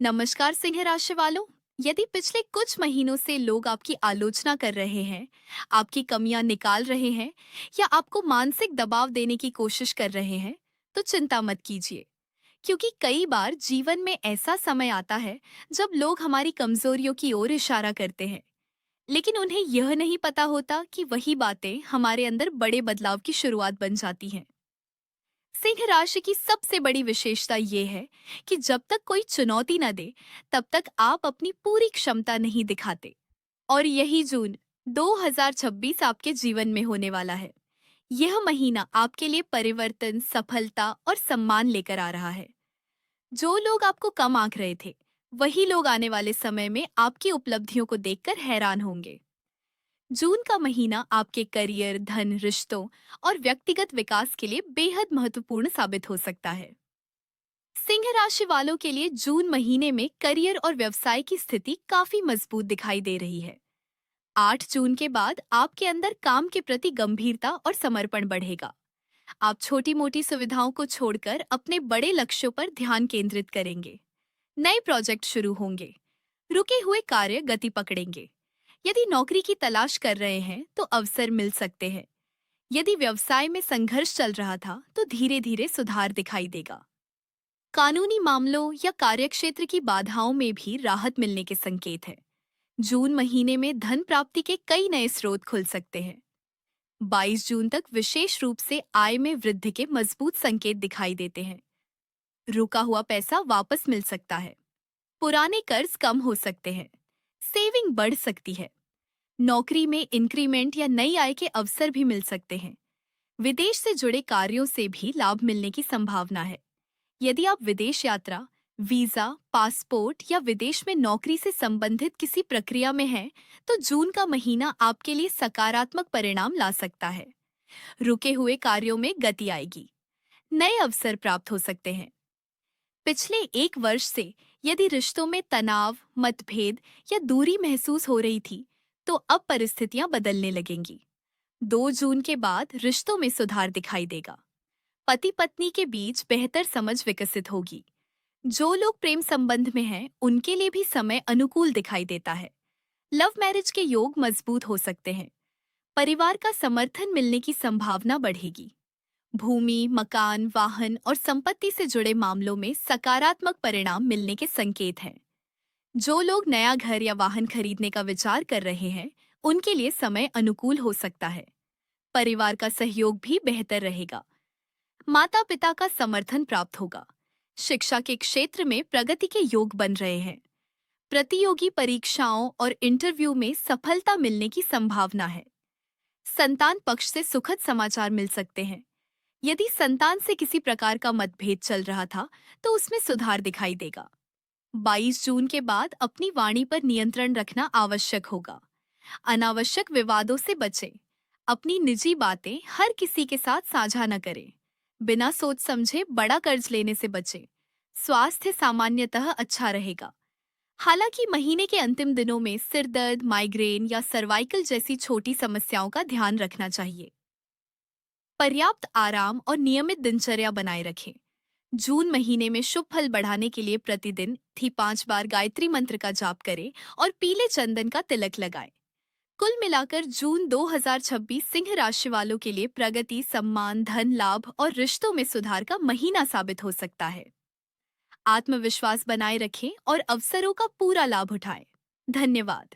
नमस्कार सिंह राशि वालों। यदि पिछले कुछ महीनों से लोग आपकी आलोचना कर रहे हैं, आपकी कमियां निकाल रहे हैं या आपको मानसिक दबाव देने की कोशिश कर रहे हैं, तो चिंता मत कीजिए, क्योंकि कई बार जीवन में ऐसा समय आता है जब लोग हमारी कमजोरियों की ओर इशारा करते हैं, लेकिन उन्हें यह नहीं पता होता कि वही बातें हमारे अंदर बड़े बदलाव की शुरुआत बन जाती हैं। सिंह राशि की सबसे बड़ी विशेषता ये है कि जब तक कोई चुनौती न दे, तब तक आप अपनी पूरी क्षमता नहीं दिखाते। और यही जून 2026 आपके जीवन में होने वाला है। यह महीना आपके लिए परिवर्तन, सफलता और सम्मान लेकर आ रहा है। जो लोग आपको कम आंक रहे थे, वही लोग आने वाले समय में आपकी उपलब्धियों को देखकर हैरान होंगे। जून का महीना आपके करियर, धन, रिश्तों और व्यक्तिगत विकास के लिए बेहद महत्वपूर्ण साबित हो सकता है। सिंह राशि वालों के लिए जून महीने में करियर और व्यवसाय की स्थिति काफी मजबूत दिखाई दे रही है। 8 जून के बाद आपके अंदर काम के प्रति गंभीरता और समर्पण बढ़ेगा। आप छोटी मोटी सुविधाओं को छोड़कर अपने बड़े लक्ष्यों पर ध्यान केंद्रित करेंगे। नए प्रोजेक्ट शुरू होंगे, रुके हुए कार्य गति पकड़ेंगे। यदि नौकरी की तलाश कर रहे हैं तो अवसर मिल सकते हैं। यदि व्यवसाय में संघर्ष चल रहा था तो धीरे धीरे सुधार दिखाई देगा। कानूनी मामलों या कार्यक्षेत्र की बाधाओं में भी राहत मिलने के संकेत हैं। जून महीने में धन प्राप्ति के कई नए स्रोत खुल सकते हैं। 22 जून तक विशेष रूप से आय में वृद्धि के मजबूत संकेत दिखाई देते हैं। रुका हुआ पैसा वापस मिल सकता है। पुराने कर्ज कम हो सकते हैं। सेविंग बढ़ सकती है। नौकरी में इंक्रीमेंट या नई आय के अवसर भी मिल सकते हैं। विदेश से जुड़े कार्यों से भी लाभ मिलने की संभावना है। यदि आप विदेश यात्रा, वीजा, पासपोर्ट या विदेश में नौकरी से संबंधित किसी प्रक्रिया में हैं, तो जून का महीना आपके लिए सकारात्मक परिणाम ला सकता है। रुके हुए कार्यों में गति आएगी। नए अवसर प्राप्त हो सकते हैं। पिछले एक वर्ष से यदि रिश्तों में तनाव, मतभेद या दूरी महसूस हो रही थी, तो अब परिस्थितियां बदलने लगेंगी। 2 जून के बाद रिश्तों में सुधार दिखाई देगा। पति पत्नी के बीच बेहतर समझ विकसित होगी। जो लोग प्रेम संबंध में हैं, उनके लिए भी समय अनुकूल दिखाई देता है। लव मैरिज के योग मजबूत हो सकते हैं। परिवार का समर्थन मिलने की संभावना बढ़ेगी। भूमि, मकान, वाहन और संपत्ति से जुड़े मामलों में सकारात्मक परिणाम मिलने के संकेत हैं। जो लोग नया घर या वाहन खरीदने का विचार कर रहे हैं, उनके लिए समय अनुकूल हो सकता है। परिवार का सहयोग भी बेहतर रहेगा। माता पिता का समर्थन प्राप्त होगा। शिक्षा के क्षेत्र में प्रगति के योग बन रहे हैं। प्रतियोगी परीक्षाओं और इंटरव्यू में सफलता मिलने की संभावना है। संतान पक्ष से सुखद समाचार मिल सकते हैं। यदि संतान से किसी प्रकार का मतभेद चल रहा था, तो उसमें सुधार दिखाई देगा। 22 जून के बाद अपनी वाणी पर नियंत्रण रखना आवश्यक होगा। अनावश्यक विवादों से बचें। अपनी निजी बातें हर किसी के साथ साझा न करें। बिना सोच समझे बड़ा कर्ज लेने से बचें। स्वास्थ्य सामान्यतः अच्छा रहेगा। हालांकि महीने के अंतिम दिनों में सिर दर्द, माइग्रेन या सर्वाइकल जैसी छोटी समस्याओं का ध्यान रखना चाहिए। पर्याप्त आराम और नियमित दिनचर्या बनाए रखें। जून महीने में शुभ फल बढ़ाने के लिए प्रतिदिन 5 बार गायत्री मंत्र का जाप करें और पीले चंदन का तिलक लगाएं। कुल मिलाकर जून 2026 सिंह राशि वालों के लिए प्रगति, सम्मान, धन लाभ और रिश्तों में सुधार का महीना साबित हो सकता है। आत्मविश्वास बनाए रखें और अवसरों का पूरा लाभ उठाएं। धन्यवाद।